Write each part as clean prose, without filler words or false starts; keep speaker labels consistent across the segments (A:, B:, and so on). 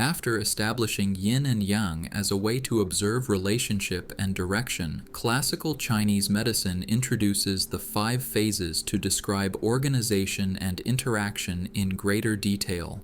A: After establishing yin and yang as a way to observe relationship and direction, classical Chinese medicine introduces the 5 phases to describe organization and interaction in greater detail.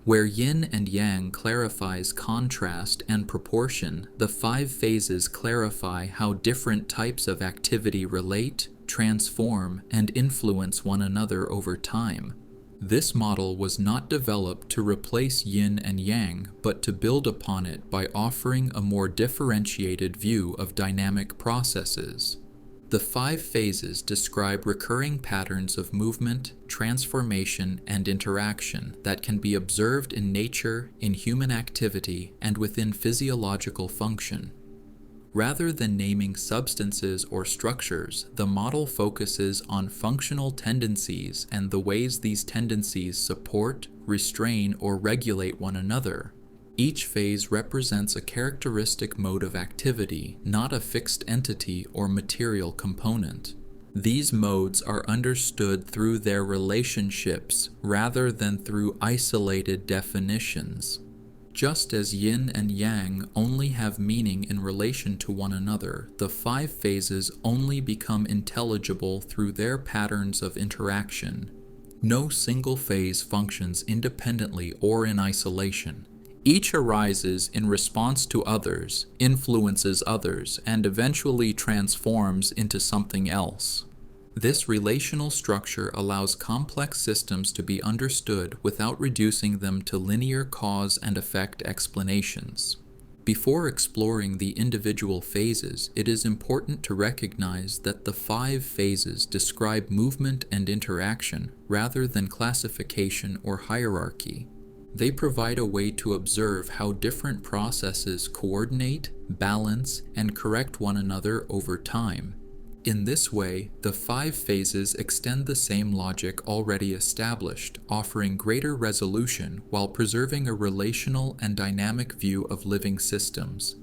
A: Where yin and yang clarifies contrast and proportion, the 5 phases clarify how different types of activity relate, transform, and influence one another over time. This model was not developed to replace yin and yang, but to build upon it by offering a more differentiated view of dynamic processes. The 5 phases describe recurring patterns of movement, transformation, and interaction that can be observed in nature, in human activity, and within physiological function. Rather than naming substances or structures, the model focuses on functional tendencies and the ways these tendencies support, restrain, or regulate one another. Each phase represents a characteristic mode of activity, not a fixed entity or material component. These modes are understood through their relationships rather than through isolated definitions. Just as yin and yang only have meaning in relation to one another, the 5 phases only become intelligible through their patterns of interaction. No single phase functions independently or in isolation. Each arises in response to others, influences others, and eventually transforms into something else. This relational structure allows complex systems to be understood without reducing them to linear cause and effect explanations. Before exploring the individual phases, it is important to recognize that the 5 phases describe movement and interaction rather than classification or hierarchy. They provide a way to observe how different processes coordinate, balance, and correct one another over time. In this way, the 5 phases extend the same logic already established, offering greater resolution while preserving a relational and dynamic view of living systems.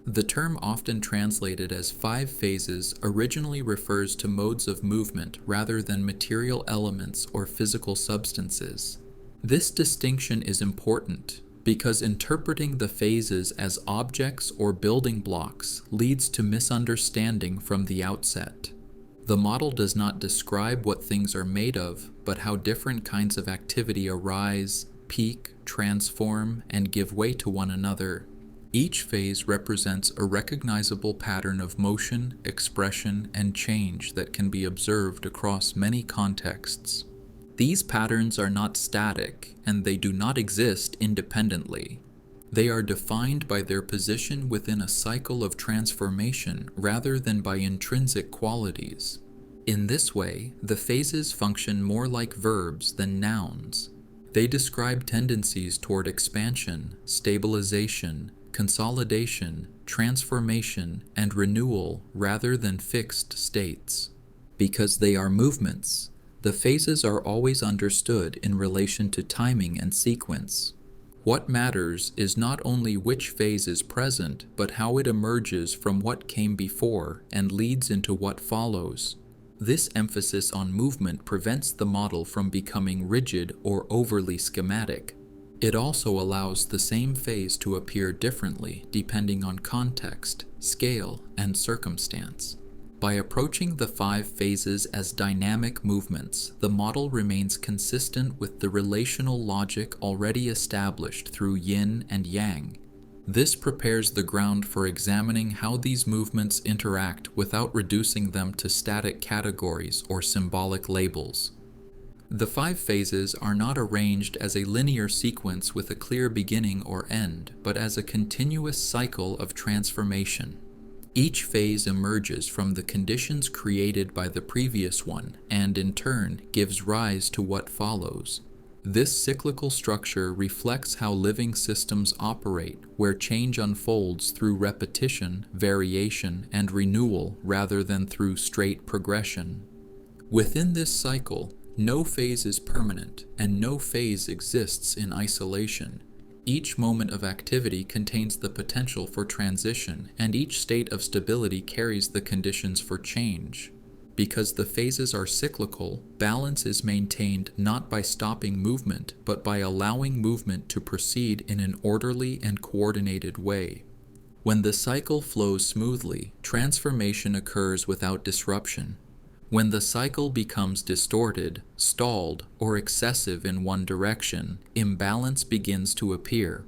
A: The term often translated as 5 phases originally refers to modes of movement rather than material elements or physical substances. This distinction is important because interpreting the phases as objects or building blocks leads to misunderstanding from the outset. The model does not describe what things are made of, but how different kinds of activity arise, peak, transform, and give way to one another. Each phase represents a recognizable pattern of motion, expression, and change that can be observed across many contexts. These patterns are not static, and they do not exist independently. They are defined by their position within a cycle of transformation rather than by intrinsic qualities. In this way, the phases function more like verbs than nouns. They describe tendencies toward expansion, stabilization, consolidation, transformation, and renewal rather than fixed states. Because they are movements, the phases are always understood in relation to timing and sequence. What matters is not only which phase is present, but how it emerges from what came before and leads into what follows. This emphasis on movement prevents the model from becoming rigid or overly schematic. It also allows the same phase to appear differently depending on context, scale, and circumstance. By approaching the 5 phases as dynamic movements, the model remains consistent with the relational logic already established through yin and yang. This prepares the ground for examining how these movements interact without reducing them to static categories or symbolic labels. The 5 phases are not arranged as a linear sequence with a clear beginning or end, but as a continuous cycle of transformation. Each phase emerges from the conditions created by the previous one, and in turn gives rise to what follows. This cyclical structure reflects how living systems operate, where change unfolds through repetition, variation, and renewal rather than through straight progression. Within this cycle, no phase is permanent, and no phase exists in isolation. Each moment of activity contains the potential for transition, and each state of stability carries the conditions for change. Because the phases are cyclical, balance is maintained not by stopping movement, but by allowing movement to proceed in an orderly and coordinated way. When the cycle flows smoothly, transformation occurs without disruption. When the cycle becomes distorted, stalled, or excessive in one direction, imbalance begins to appear.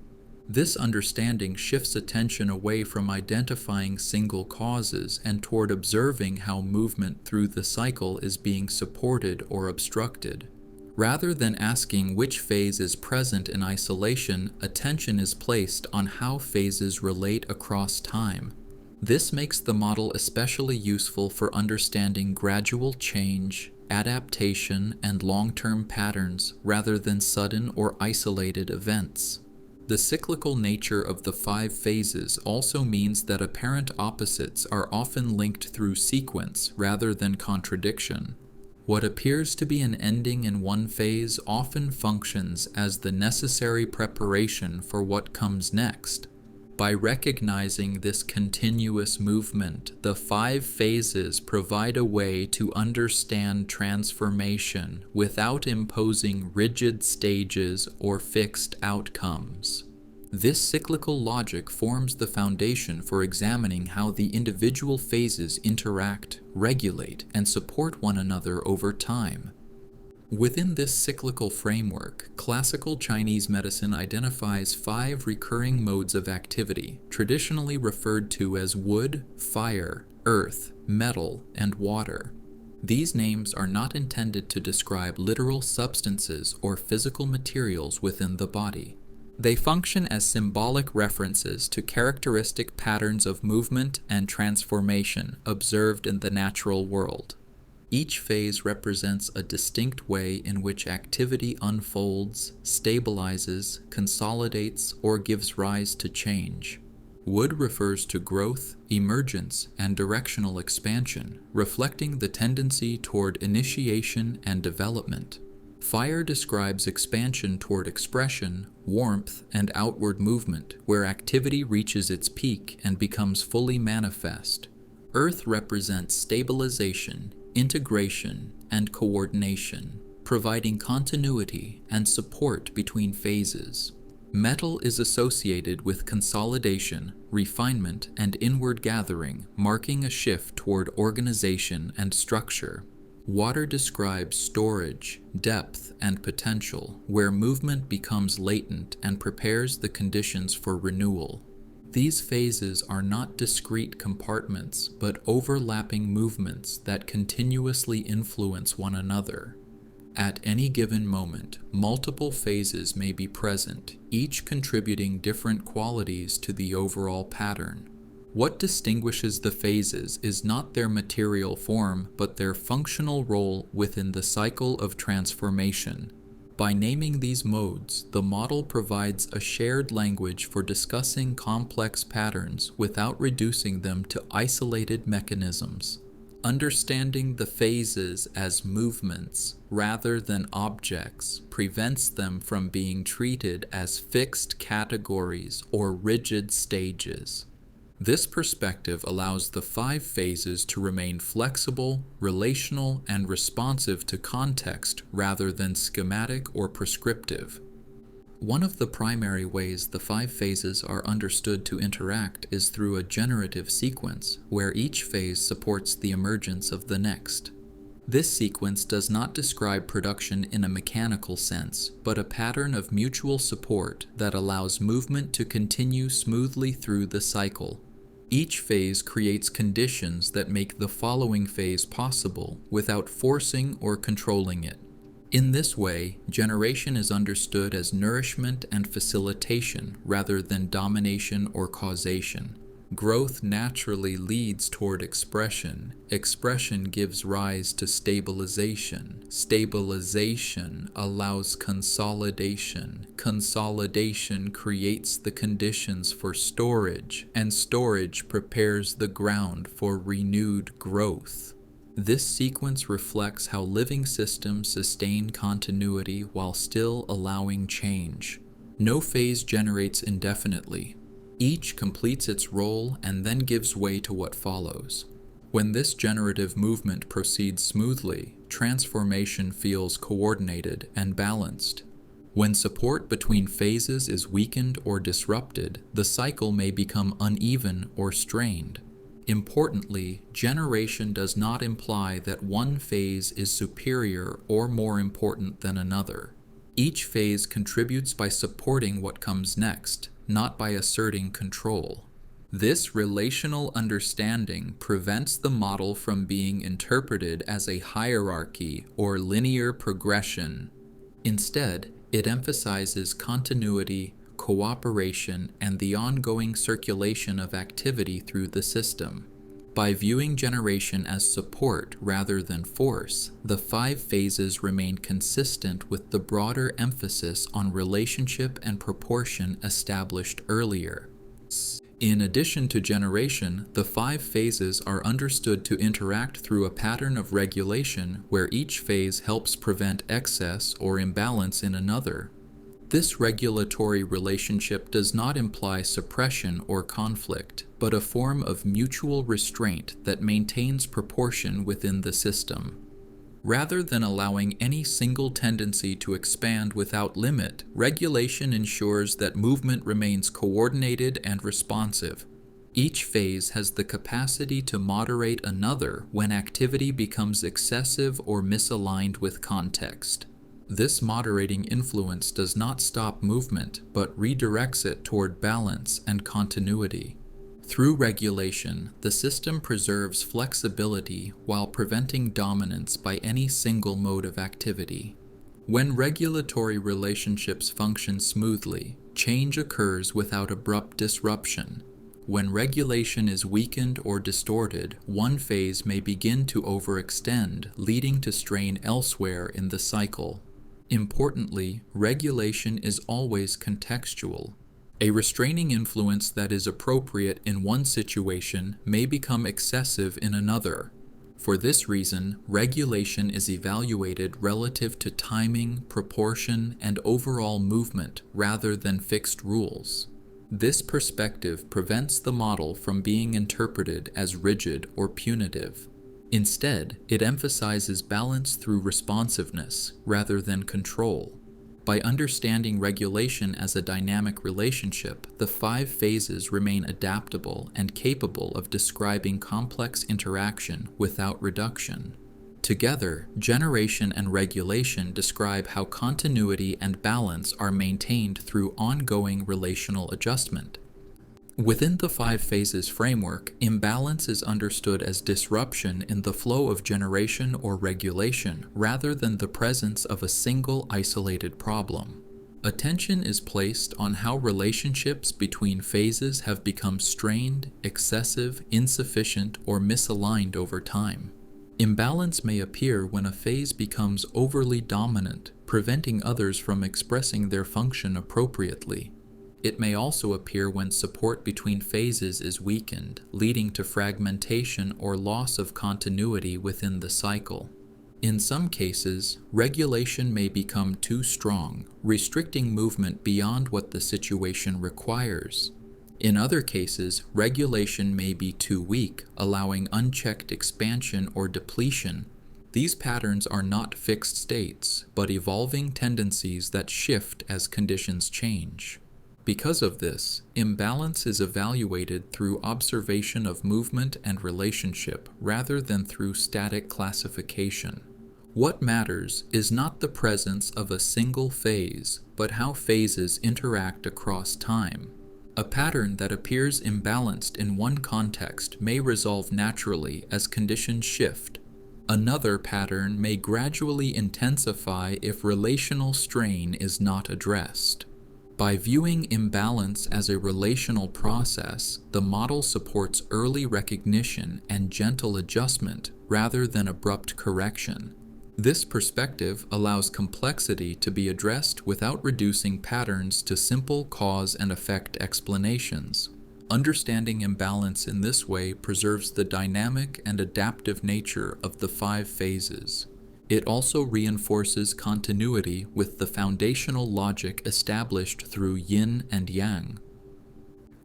A: This understanding shifts attention away from identifying single causes and toward observing how movement through the cycle is being supported or obstructed. Rather than asking which phase is present in isolation, attention is placed on how phases relate across time. This makes the model especially useful for understanding gradual change, adaptation, and long-term patterns rather than sudden or isolated events. The cyclical nature of the 5 phases also means that apparent opposites are often linked through sequence rather than contradiction. What appears to be an ending in one phase often functions as the necessary preparation for what comes next. By recognizing this continuous movement, the 5 phases provide a way to understand transformation without imposing rigid stages or fixed outcomes. This cyclical logic forms the foundation for examining how the individual phases interact, regulate, and support one another over time. Within this cyclical framework, classical Chinese medicine identifies 5 recurring modes of activity, traditionally referred to as wood, fire, earth, metal, and water. These names are not intended to describe literal substances or physical materials within the body. They function as symbolic references to characteristic patterns of movement and transformation observed in the natural world. Each phase represents a distinct way in which activity unfolds, stabilizes, consolidates, or gives rise to change. Wood refers to growth, emergence, and directional expansion, reflecting the tendency toward initiation and development. Fire describes expansion toward expression, warmth, and outward movement, where activity reaches its peak and becomes fully manifest. Earth represents stabilization, integration, and coordination, providing continuity and support between phases. Metal is associated with consolidation, refinement, and inward gathering, marking a shift toward organization and structure. Water describes storage, depth, and potential, where movement becomes latent and prepares the conditions for renewal. These phases are not discrete compartments, but overlapping movements that continuously influence one another. At any given moment, multiple phases may be present, each contributing different qualities to the overall pattern. What distinguishes the phases is not their material form, but their functional role within the cycle of transformation. By naming these modes, the model provides a shared language for discussing complex patterns without reducing them to isolated mechanisms. Understanding the phases as movements rather than objects prevents them from being treated as fixed categories or rigid stages. This perspective allows the 5 phases to remain flexible, relational, and responsive to context rather than schematic or prescriptive. One of the primary ways the 5 phases are understood to interact is through a generative sequence, where each phase supports the emergence of the next. This sequence does not describe production in a mechanical sense, but a pattern of mutual support that allows movement to continue smoothly through the cycle. Each phase creates conditions that make the following phase possible without forcing or controlling it. In this way, generation is understood as nourishment and facilitation rather than domination or causation. Growth naturally leads toward expression. Expression gives rise to stabilization. Stabilization allows consolidation. Consolidation creates the conditions for storage, and storage prepares the ground for renewed growth. This sequence reflects how living systems sustain continuity while still allowing change. No phase generates indefinitely. Each completes its role and then gives way to what follows. When this generative movement proceeds smoothly, transformation feels coordinated and balanced. When support between phases is weakened or disrupted, the cycle may become uneven or strained. Importantly, generation does not imply that one phase is superior or more important than another. Each phase contributes by supporting what comes next, not by asserting control. This relational understanding prevents the model from being interpreted as a hierarchy or linear progression. Instead, it emphasizes continuity, cooperation, and the ongoing circulation of activity through the system. By viewing generation as support rather than force, the 5 phases remain consistent with the broader emphasis on relationship and proportion established earlier. In addition to generation, the 5 phases are understood to interact through a pattern of regulation where each phase helps prevent excess or imbalance in another. This regulatory relationship does not imply suppression or conflict, but a form of mutual restraint that maintains proportion within the system. Rather than allowing any single tendency to expand without limit, regulation ensures that movement remains coordinated and responsive. Each phase has the capacity to moderate another when activity becomes excessive or misaligned with context. This moderating influence does not stop movement, but redirects it toward balance and continuity. Through regulation, the system preserves flexibility while preventing dominance by any single mode of activity. When regulatory relationships function smoothly, change occurs without abrupt disruption. When regulation is weakened or distorted, one phase may begin to overextend, leading to strain elsewhere in the cycle. Importantly, regulation is always contextual. A restraining influence that is appropriate in one situation may become excessive in another. For this reason, regulation is evaluated relative to timing, proportion, and overall movement rather than fixed rules. This perspective prevents the model from being interpreted as rigid or punitive. Instead, it emphasizes balance through responsiveness rather than control. By understanding regulation as a dynamic relationship, the 5 phases remain adaptable and capable of describing complex interaction without reduction. Together, generation and regulation describe how continuity and balance are maintained through ongoing relational adjustment. Within the 5 phases framework, imbalance is understood as disruption in the flow of generation or regulation rather than the presence of a single isolated problem. Attention is placed on how relationships between phases have become strained, excessive, insufficient, or misaligned over time. Imbalance may appear when a phase becomes overly dominant, preventing others from expressing their function appropriately. It may also appear when support between phases is weakened, leading to fragmentation or loss of continuity within the cycle. In some cases, regulation may become too strong, restricting movement beyond what the situation requires. In other cases, regulation may be too weak, allowing unchecked expansion or depletion. These patterns are not fixed states, but evolving tendencies that shift as conditions change. Because of this, imbalance is evaluated through observation of movement and relationship rather than through static classification. What matters is not the presence of a single phase, but how phases interact across time. A pattern that appears imbalanced in one context may resolve naturally as conditions shift. Another pattern may gradually intensify if relational strain is not addressed. By viewing imbalance as a relational process, the model supports early recognition and gentle adjustment rather than abrupt correction. This perspective allows complexity to be addressed without reducing patterns to simple cause and effect explanations. Understanding imbalance in this way preserves the dynamic and adaptive nature of the 5 phases. It also reinforces continuity with the foundational logic established through Yin and Yang.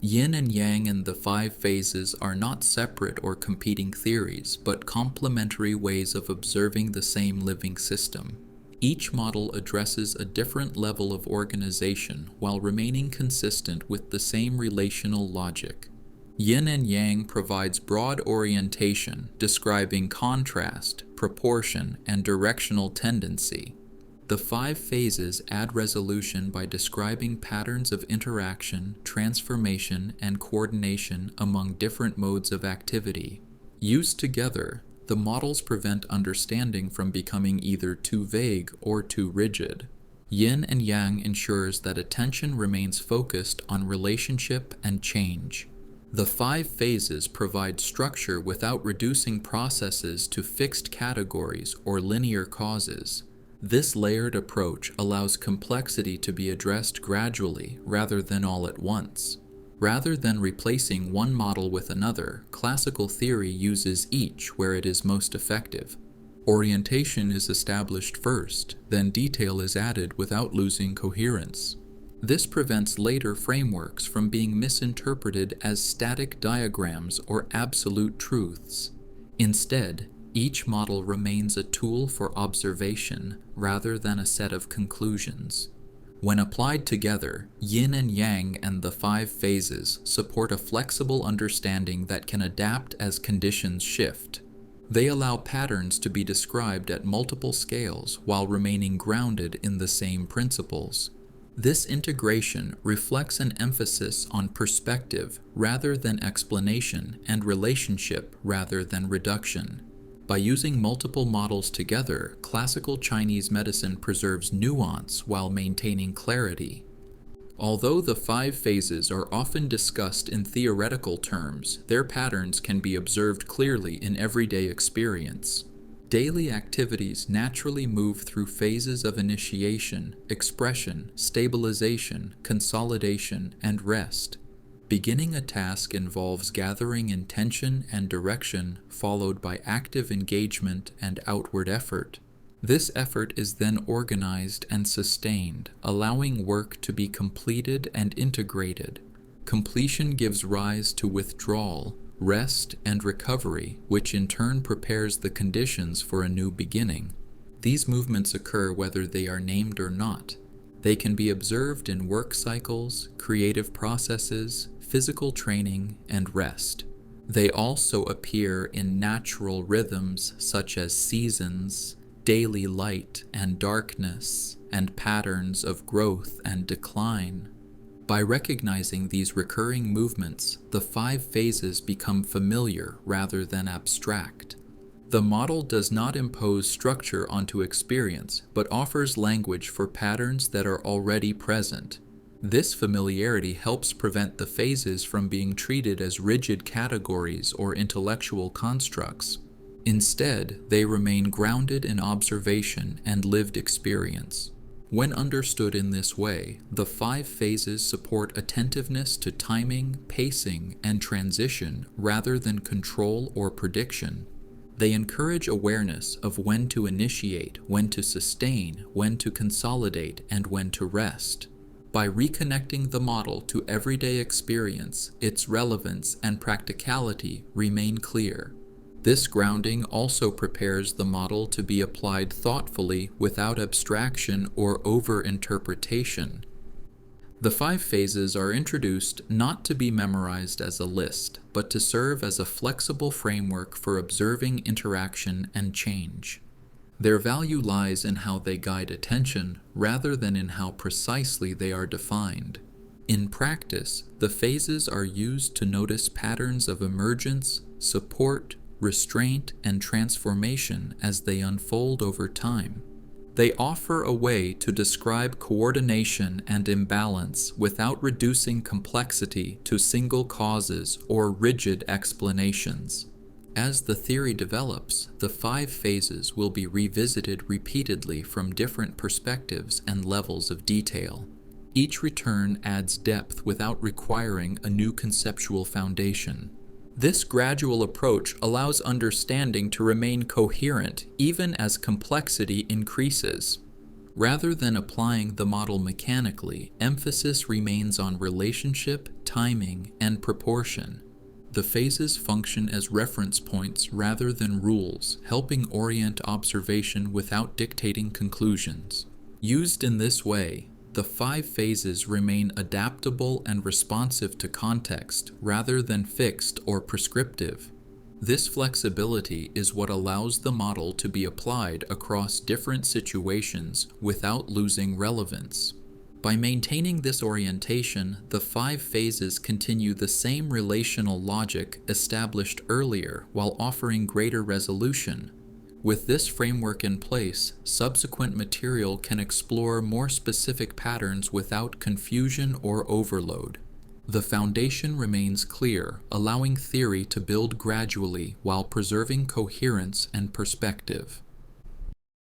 A: Yin and Yang and the five phases are not separate or competing theories, but complementary ways of observing the same living system. Each model addresses a different level of organization while remaining consistent with the same relational logic. Yin and Yang provides broad orientation, describing contrast, proportion, and directional tendency. The five phases add resolution by describing patterns of interaction, transformation, and coordination among different modes of activity. Used together, the models prevent understanding from becoming either too vague or too rigid. Yin and Yang ensures that attention remains focused on relationship and change. The five phases provide structure without reducing processes to fixed categories or linear causes. This layered approach allows complexity to be addressed gradually rather than all at once. Rather than replacing one model with another, classical theory uses each where it is most effective. Orientation is established first, then detail is added without losing coherence. This prevents later frameworks from being misinterpreted as static diagrams or absolute truths. Instead, each model remains a tool for observation rather than a set of conclusions. When applied together, Yin and Yang and the five phases support a flexible understanding that can adapt as conditions shift. They allow patterns to be described at multiple scales while remaining grounded in the same principles. This integration reflects an emphasis on perspective rather than explanation and relationship rather than reduction. By using multiple models together, classical Chinese medicine preserves nuance while maintaining clarity. Although the five phases are often discussed in theoretical terms, their patterns can be observed clearly in everyday experience. Daily activities naturally move through phases of initiation, expression, stabilization, consolidation, and rest. Beginning a task involves gathering intention and direction, followed by active engagement and outward effort. This effort is then organized and sustained, allowing work to be completed and integrated. Completion gives rise to withdrawal, rest, and recovery, which in turn prepares the conditions for a new beginning. These movements occur whether they are named or not. They can be observed in work cycles, creative processes, physical training, and rest. They also appear in natural rhythms such as seasons, daily light and darkness, and patterns of growth and decline. By recognizing these recurring movements, the five phases become familiar rather than abstract. The model does not impose structure onto experience, but offers language for patterns that are already present. This familiarity helps prevent the phases from being treated as rigid categories or intellectual constructs. Instead, they remain grounded in observation and lived experience. When understood in this way, the five phases support attentiveness to timing, pacing, and transition rather than control or prediction. They encourage awareness of when to initiate, when to sustain, when to consolidate, and when to rest. By reconnecting the model to everyday experience, its relevance and practicality remain clear. This grounding also prepares the model to be applied thoughtfully without abstraction or over-interpretation. The five phases are introduced not to be memorized as a list, but to serve as a flexible framework for observing interaction and change. Their value lies in how they guide attention rather than in how precisely they are defined. In practice, the phases are used to notice patterns of emergence, support, restraint, and transformation as they unfold over time. They offer a way to describe coordination and imbalance without reducing complexity to single causes or rigid explanations. As the theory develops, the five phases will be revisited repeatedly from different perspectives and levels of detail. Each return adds depth without requiring a new conceptual foundation. This gradual approach allows understanding to remain coherent even as complexity increases. Rather than applying the model mechanically, emphasis remains on relationship, timing, and proportion. The phases function as reference points rather than rules, helping orient observation without dictating conclusions. Used in this way, the 5 phases remain adaptable and responsive to context rather than fixed or prescriptive. This flexibility is what allows the model to be applied across different situations without losing relevance. By maintaining this orientation, the 5 phases continue the same relational logic established earlier while offering greater resolution. With this framework in place, subsequent material can explore more specific patterns without confusion or overload. The foundation remains clear, allowing theory to build gradually while preserving coherence and perspective.